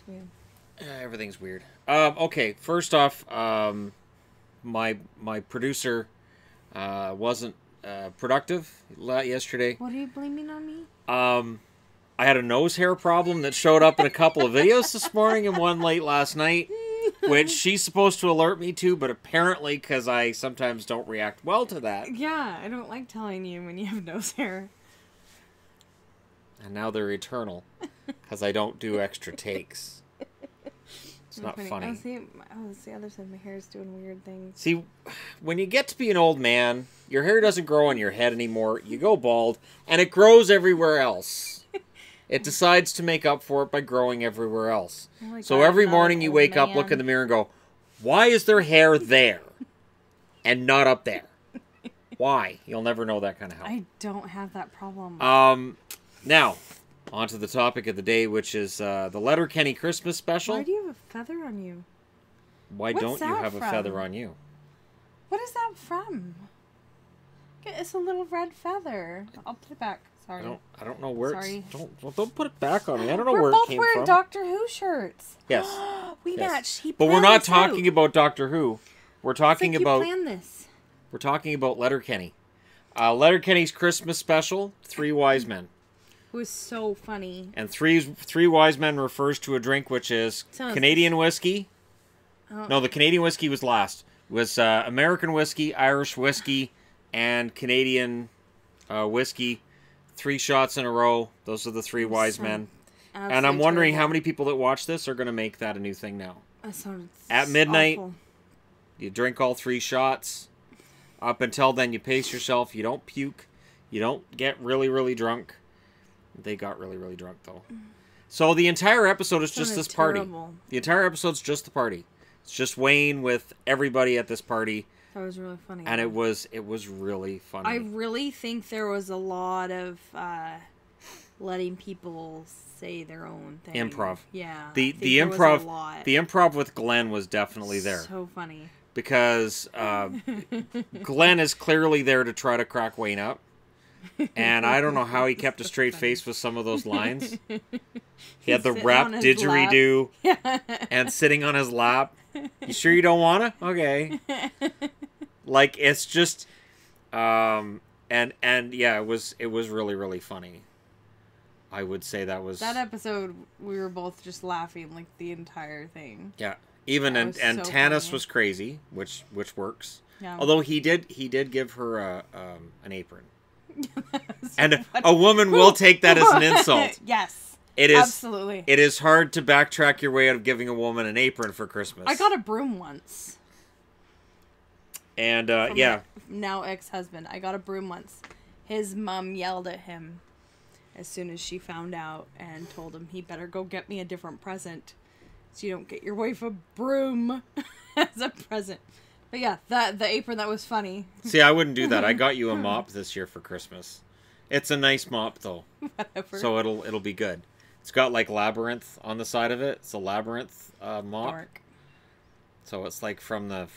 weird. Everything's weird. Okay, first off, my producer wasn't productive yesterday. What are you blaming on me? I had a nose hair problem that showed up in a couple of videos this morning and one late last night, which she's supposed to alert me to, but apparently, because I sometimes don't react well to that. Yeah, I don't like telling you when you have nose hair. And now they're eternal, because I don't do extra takes. It's not funny. Oh, see, the other side of my hair is doing weird things. See, when you get to be an old man, your hair doesn't grow on your head anymore. You go bald, and it grows everywhere else. It decides to make up for it by growing everywhere else. Oh so God, every morning you wake up, look in the mirror, and go, why is there hair there and not up there? Why? You'll never know that kind of help. I don't have that problem. Now, on to the topic of the day, which is the Letterkenny Christmas special. Why do you have a feather on you? Why don't you have a feather on you? What is that from? It's a little red feather. I'll put it back. Sorry. I don't know where it's... Don't put it back on me. I don't know where it came from. We're both wearing Doctor Who shirts. Yes. We matched. But we're not talking about Doctor Who. We're talking about... You planned this. We're talking about Letterkenny. Letterkenny's Christmas special, Three Wise Men. It was so funny. And three Wise Men refers to a drink which is Canadian whiskey. No, the Canadian whiskey was last. It was American whiskey, Irish whiskey, and Canadian whiskey. 3 shots in a row. Those are the Three Wise Men. And I'm wondering how many people that watch this are going to make that a new thing now. That sounds At midnight, awful. You drink all 3 shots. Up until then, you pace yourself. You don't puke. You don't get really, really drunk. They got really, really drunk, though. So the entire episode is just this party. The entire episode's just the party. It's just Wayne with everybody at this party. That was really funny. And it was really funny. I really think there was a lot of letting people say their own thing. Improv. Yeah. The improv with Glenn was definitely there. So funny. Because Glenn is clearly there to try to crack Wayne up. And I don't know how he kept a straight face with some of those lines. He had the rap didgeridoo and sitting on his lap. You sure you don't wanna? Okay. Like, it's just and yeah, it was really, really funny. I would say that episode, we were both just laughing like the entire thing. Yeah. Even and so Tanis funny. was crazy, which works. Yeah. Although he did give her an apron. And funny. A woman will take that as an insult. Yes. It is absolutely. It is hard to backtrack your way out of giving a woman an apron for Christmas. I got a broom once. And yeah. Now ex-husband. I got a broom once. His mom yelled at him as soon as she found out and told him he better go get me a different present. So you don't get your wife a broom as a present. But yeah, the apron, that was funny. See, I wouldn't do that. I got you a mop this year for Christmas. It's a nice mop though. Whatever. So it'll be good. It's got like labyrinth on the side of it. It's a labyrinth mop. Dark. So it's like from the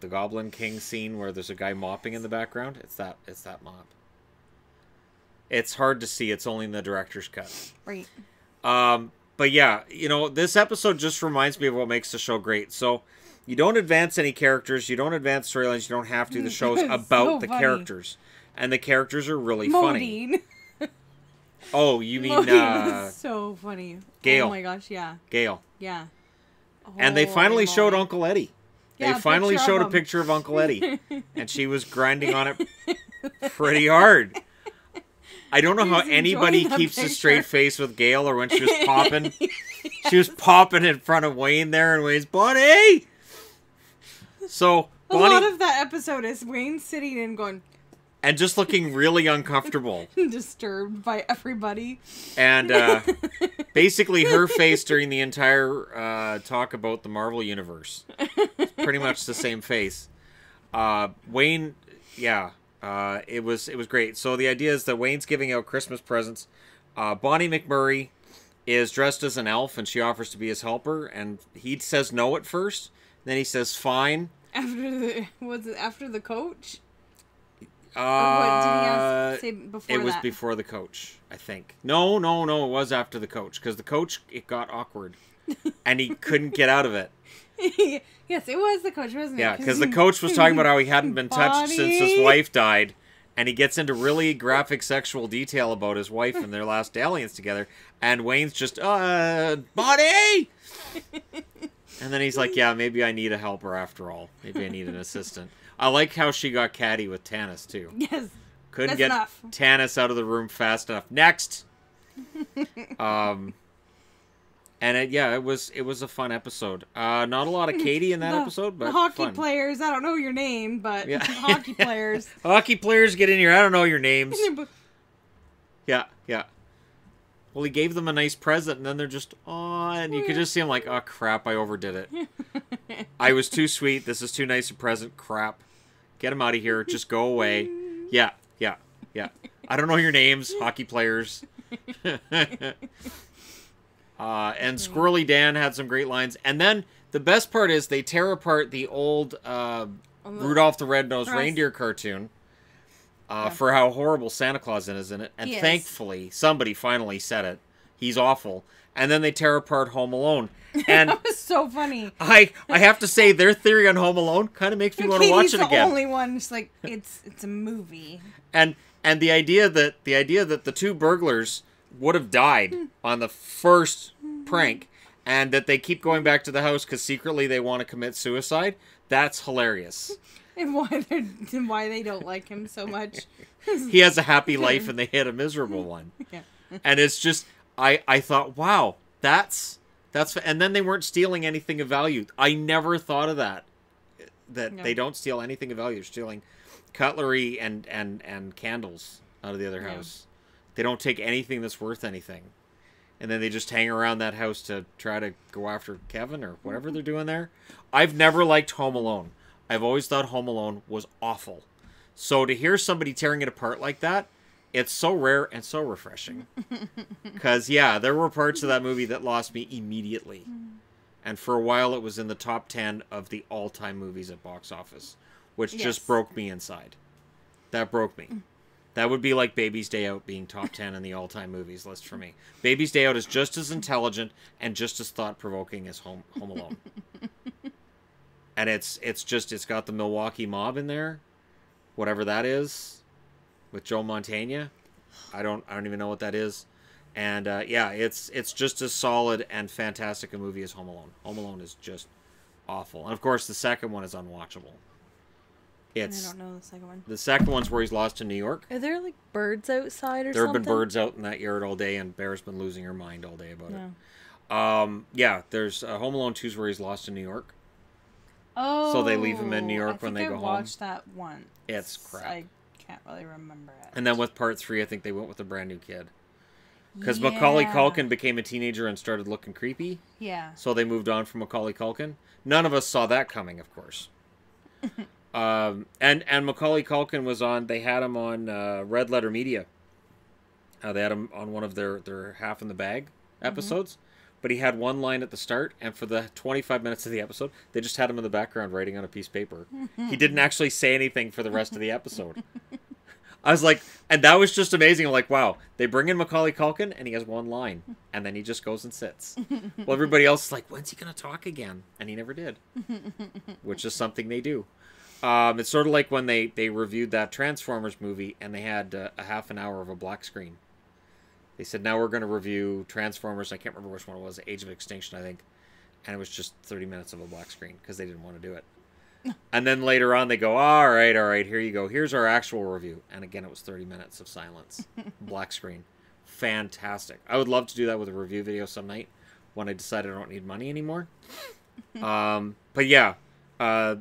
Goblin King scene where there's a guy mopping in the background. It's that mop. It's hard to see. It's only in the director's cut. Right. But yeah, this episode just reminds me of what makes the show great. So you don't advance any characters. You don't advance storylines. You don't have to. The show's about the characters. And the characters are really funny. Oh, you mean... Modine was so funny. Gail. Oh my gosh, yeah. Gail. Yeah. And they finally showed Uncle Eddie. Yeah, they finally showed a picture of Uncle Eddie. And she was grinding on it pretty hard. I don't know how anybody keeps a straight face with Gail, or when she was popping. She was popping in front of Wayne there, and Wayne's, Bonnie! So, Bonnie... A lot of that episode is Wayne sitting and going... And just looking really uncomfortable. Disturbed by everybody. And basically her face during the entire talk about the Marvel Universe. Pretty much the same face. Wayne, yeah, it was great. So the idea is that Wayne's giving out Christmas presents. Bonnie McMurray is dressed as an elf, and she offers to be his helper. And he says no at first. Then he says fine. After the coach? Or what did he say before It was that? before the coach, I think. No. It was after the coach. Because the coach, it got awkward. And he couldn't get out of it. Yes, it was the coach, wasn't it? Yeah, because the coach was talking about how he hadn't been touched since his wife died. And he gets into really graphic sexual detail about his wife and their last dalliance together. And Wayne's just, Bonnie! And then he's like, yeah, maybe I need a helper after all. Maybe I need an assistant. I like how she got catty with Tanis, too. Yes. Couldn't get Tanis out of the room fast enough. Next! And it was a fun episode. Not a lot of Katie in that episode, but the hockey fun. Players. I don't know your name, but hockey players. Hockey players, get in here. I don't know your names. Yeah. Well, he gave them a nice present, and then they're just, and you could just see him like, oh crap, I overdid it. I was too sweet. This is too nice a present. Crap. Get him out of here. Just go away. Yeah. I don't know your names, hockey players. And Squirrely Dan had some great lines. And then the best part is they tear apart the old Rudolph the Red-Nosed Reindeer cartoon for how horrible Santa Claus is in it. And thankfully, somebody finally said it. He's awful. And then they tear apart Home Alone. And that was so funny. I have to say, their theory on Home Alone kind of makes me want to watch it again. Katie's the only one. It's like, it's a movie. And the idea that the two burglars would have died on the first prank, and that they keep going back to the house because secretly they want to commit suicide, that's hilarious. And why they don't like him so much. He has a happy life and they had a miserable one. Yeah. And it's just, I thought, wow, that's, and then they weren't stealing anything of value. I never thought of that. They don't steal anything of value. They're stealing cutlery and candles out of the other house. They don't take anything that's worth anything. And then they just hang around that house to try to go after Kevin or whatever they're doing there. I've never liked Home Alone. I've always thought Home Alone was awful. So to hear somebody tearing it apart like that, it's so rare and so refreshing. Because, there were parts of that movie that lost me immediately. And for a while it was in the top 10 of the all-time movies at box office, which just broke me inside. That broke me. That would be like Baby's Day Out being top 10 in the all-time movies list for me. Baby's Day Out is just as intelligent and just as thought-provoking as Home Alone. And it's got the Milwaukee Mob in there, whatever that is, with Joe Mantegna. I don't even know what that is. And it's just as solid and fantastic a movie as Home Alone. Home Alone is just awful. And of course, the second one is unwatchable. I don't know the second one. The second one's where he's lost in New York. Are there like birds outside or something? There have been birds out in that yard all day, and Bear's been losing her mind all day about it. There's Home Alone 2's where he's lost in New York. Oh. So they leave him in New York when they go home. I watched that once. It's crap. I can't really remember it. And then with part 3, I think they went with a brand new kid. Because Macaulay Culkin became a teenager and started looking creepy. Yeah. So they moved on from Macaulay Culkin. None of us saw that coming, of course. And Macaulay Culkin was on, they had him on Red Letter Media. They had him on one of their Half in the Bag episodes. But he had one line at the start, and for the 25 minutes of the episode, they just had him in the background writing on a piece of paper. He didn't actually say anything for the rest of the episode. I was like, and that was just amazing. I'm like, wow, they bring in Macaulay Culkin, and he has one line, and then he just goes and sits. Well, everybody else is like, when's he going to talk again? And he never did, which is something they do. It's sort of like when they reviewed that Transformers movie, and they had a half an hour of a black screen. They said, now we're going to review Transformers. I can't remember which one it was. Age of Extinction, I think. And it was just 30 minutes of a black screen because they didn't want to do it. And then later on, they go, all right, here you go. Here's our actual review. And again, it was 30 minutes of silence. Black screen. Fantastic. I would love to do that with a review video some night when I decide I don't need money anymore. But yeah, the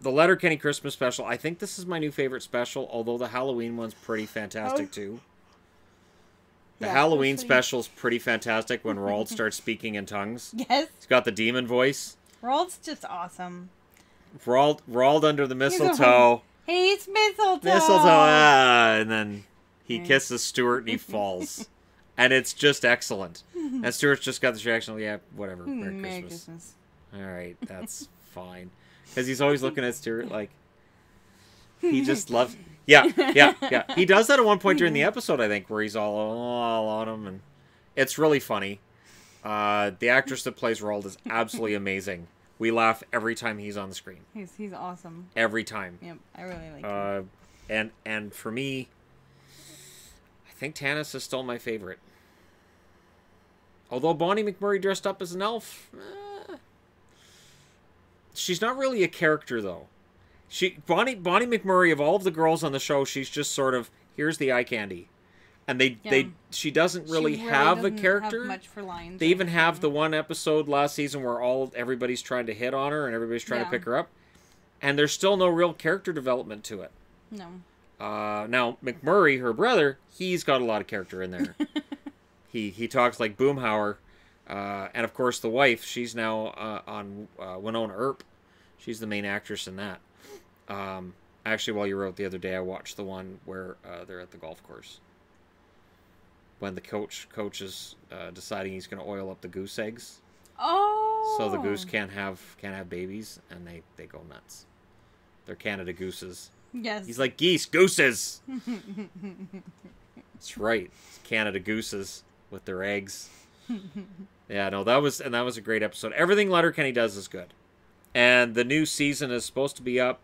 Letterkenny Christmas special. I think this is my new favorite special, although the Halloween one's pretty fantastic too. The Halloween special's pretty fantastic when Roald starts speaking in tongues. Yes. He's got the demon voice. Roald's just awesome. Roald under the mistletoe. Hey, it's mistletoe. Mistletoe. And then he kisses Stuart and he falls. And it's just excellent. And Stuart's just got this reaction, yeah, whatever. Merry Christmas. All right, that's fine. Because he's always looking at Stuart like, He just loves. Yeah, yeah, yeah. He does that at one point during the episode, I think, where he's all on him, and it's really funny. The actress that plays Roald is absolutely amazing. We laugh every time he's on the screen. He's awesome. Every time. Yep, I really like him. And for me, I think Tanis is still my favorite. Although Bonnie McMurray dressed up as an elf, she's not really a character though. Bonnie McMurray, of all of the girls on the show, she's just sort of, here's the eye candy. And she doesn't really have a character. Have much for lines. They even have the one episode last season where everybody's trying to hit on her and everybody's trying to pick her up. And there's still no real character development to it. No. Now, McMurray, her brother, he's got a lot of character in there. He talks like Boomhauer. And of course the wife, she's now on Winona Earp. She's the main actress in that. Actually, while you wrote the other day, I watched the one where they're at the golf course. When the coach is deciding he's going to oil up the goose eggs. Oh. So the goose can't have babies, and they go nuts. They're Canada gooses. Yes. He's like, geese, gooses. That's right. It's Canada gooses with their eggs. Yeah, no, that was a great episode. Everything Letterkenny does is good. And the new season is supposed to be up,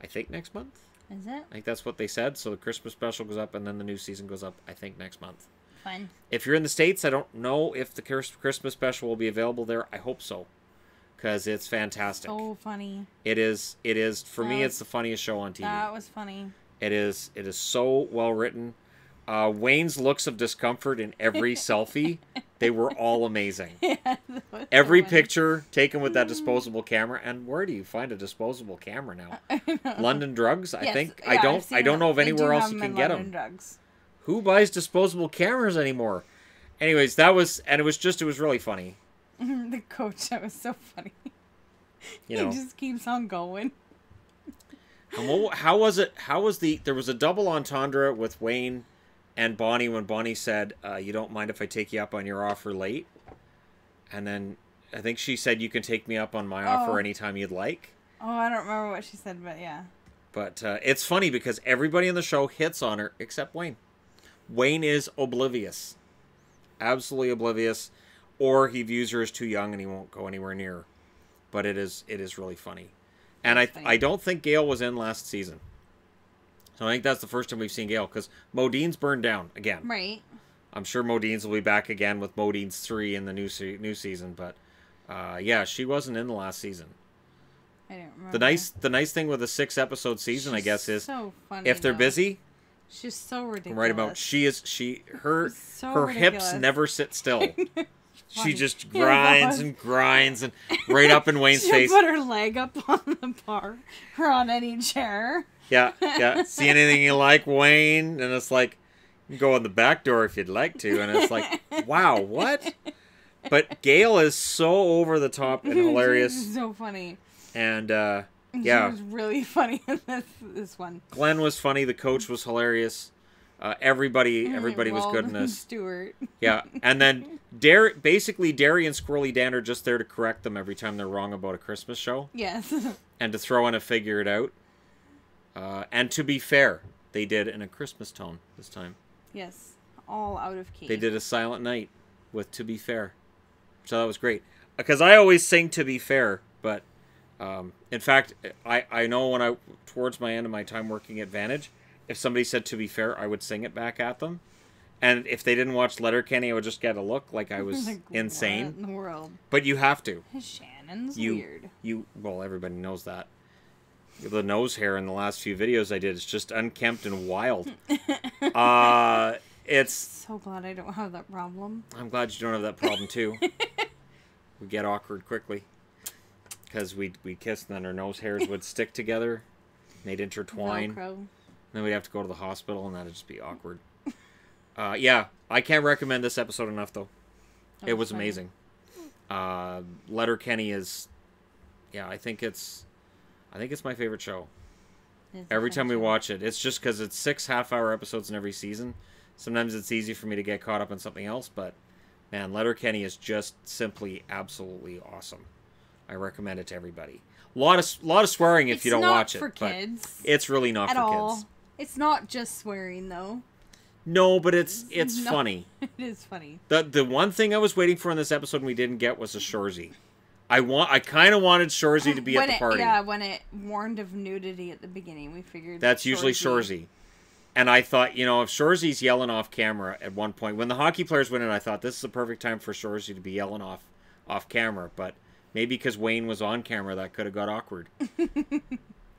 I think, next month. Is it? I think that's what they said. So the Christmas special goes up, and then the new season goes up, I think, next month. Fine. If you're in the States, I don't know if the Christmas special will be available there. I hope so, because it's fantastic. So funny. It is. For me, it's the funniest show on TV. That was funny. It is so well written. Wayne's looks of discomfort in every selfie, they were all amazing. Yeah, every picture taken with that disposable camera. And where do you find a disposable camera now? London Drugs, I think. Yeah, I don't know of anywhere else you can get them. Drugs. Who buys disposable cameras anymore? Anyways, it was really funny. The coach, that was so funny. He just keeps on going. How was it? There was a double entendre with Wayne and Bonnie when Bonnie said, you don't mind if I take you up on your offer late? And then I think she said, you can take me up on my offer anytime you'd like. Oh, I don't remember what she said, but yeah. But it's funny because everybody in the show hits on her except Wayne. Wayne is oblivious. Absolutely oblivious. Or he views her as too young and he won't go anywhere near her. But it is really funny. And I don't think Gail was in last season. So I think that's the first time we've seen Gail, because Modine's burned down again. Right. I'm sure Modine's will be back again with Modine's 3 in the new season, but yeah, she wasn't in the last season. I don't remember. The nice thing with a 6-episode season, I guess, is so funny, if they're busy, she's so ridiculous. Right about her hips never sit still. She just grinds and grinds and right up in Wayne's face. She'll put her leg up on the bar or on any chair. Yeah. See anything you like, Wayne? And it's like, you can go in the back door if you'd like to. And it's like, wow, what? But Gail is so over the top and hilarious. So funny. And, yeah. She was really funny in this one. Glenn was funny. The coach was hilarious. Everybody was good in this. Stuart. Yeah. And then Derry and Squirrely Dan are just there to correct them every time they're wrong about a Christmas show. Yes. And to throw in a figure it out. And to be fair, they did in a Christmas tone this time. Yes. All out of key. They did a Silent Night with To Be Fair. So that was great. Because I always sing To Be Fair, but in fact, I know towards my end of my time working at Vantage, if somebody said To Be Fair, I would sing it back at them. And if they didn't watch Letterkenny, I would just get a look like I was insane. What in the world? But you have to. Shannon's weird. Well, everybody knows that. The nose hair in the last few videos I did is just unkempt and wild. It's so glad I don't have that problem. I'm glad you don't have that problem too. We get awkward quickly because we'd kiss and then our nose hairs would stick together. They'd intertwine. Velcro. Then we'd have to go to the hospital and that'd just be awkward. Yeah, I can't recommend this episode enough though. It was amazing. Letterkenny is, yeah, I think it's my favorite show. Every time we watch it, it's just because it's 6 half-hour episodes in every season. Sometimes it's easy for me to get caught up in something else, but man, Letterkenny is just simply absolutely awesome. I recommend it to everybody. A lot of swearing if you don't watch it. It's not for kids. It's really not at for all. kids. It's not just swearing though. No, but it's funny. It is funny. The one thing I was waiting for in this episode and we didn't get was a Shorzy. I kind of wanted Shorzy to be at the party. Yeah, when it warned of nudity at the beginning, we figured that's usually Shorzy. And I thought, you know, if Shorzy's yelling off camera at one point, when the hockey players went in, I thought this is the perfect time for Shorzy to be yelling off camera. But maybe because Wayne was on camera, that could have got awkward.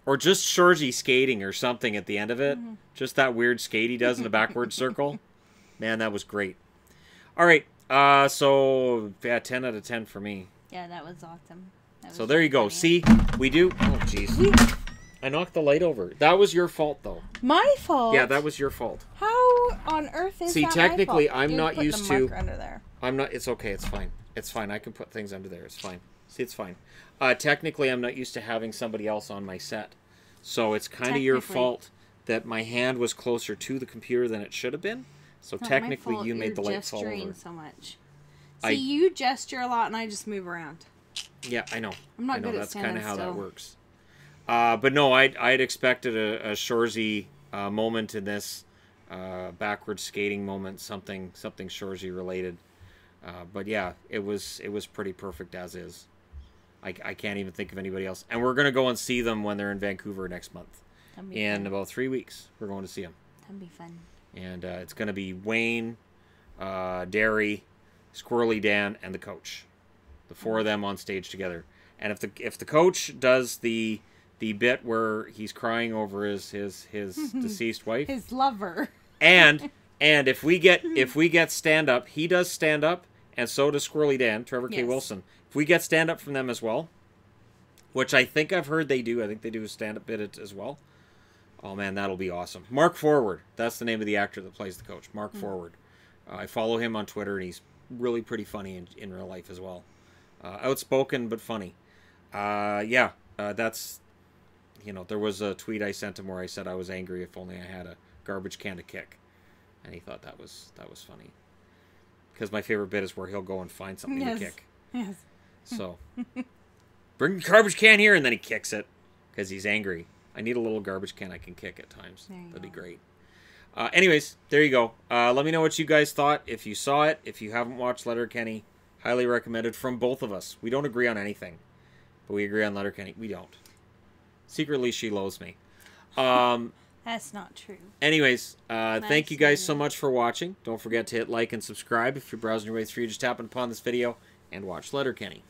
Or just Shorzy skating or something at the end of it. Mm-hmm. Just that weird skate he does in the backward circle. Man, that was great. All right. So, yeah, 10 out of 10 for me. Yeah, that was awesome. So there you go. Funny. See, we do. Oh, jeez. I knocked the light over. That was your fault, though. My fault? Yeah, that was your fault. How on earth is that technically, my fault? I'm not used to. Under there. I'm not. It's okay. It's fine. It's fine. I can put things under there. It's fine. See, it's fine. Technically, I'm not used to having somebody else on my set, so it's kind of your fault that my hand was closer to the computer than it should have been. So technically, you made the light fall over. So much. See, you gesture a lot, and I just move around. Yeah, I know. I'm not good at that's standing kind of how still. that works. But no, I'd expected a Shorzy moment in this backward skating moment, something Shorzy related. But yeah, it was pretty perfect as is. I can't even think of anybody else. And we're gonna go and see them when they're in Vancouver next month. In about 3 weeks, we're going to see them. That'd be fun. And it's gonna be Wayne, Derry, Squirrely Dan, and the coach. The four of them on stage together. And if the coach does the bit where he's crying over his deceased wife, his lover, and if we get stand up, he does stand up, and so does Squirrely Dan, Trevor K. Wilson. If we get stand up from them as well, which I think I've heard they do. I think they do a stand up bit as well. Oh man, that'll be awesome. Mark Forward, that's the name of the actor that plays the coach. Mark Forward. I follow him on Twitter, and he's really pretty funny in real life as well. Outspoken but funny. That's, there was a tweet I sent him where I said I was angry if only I had a garbage can to kick, and he thought that was funny. Because my favorite bit is where he'll go and find something to kick. Yes. So, bring the garbage can here, and then he kicks it because he's angry. I need a little garbage can I can kick at times. That'd be great. Anyways, there you go. Let me know what you guys thought. If you saw it, if you haven't watched Letterkenny, highly recommended from both of us. We don't agree on anything, but we agree on Letterkenny. We don't. Secretly, she loathes me. That's not true. Anyways, thank you guys so much for watching. Don't forget to hit like and subscribe if you're browsing your way through. Just tapping upon this video and watch Letterkenny.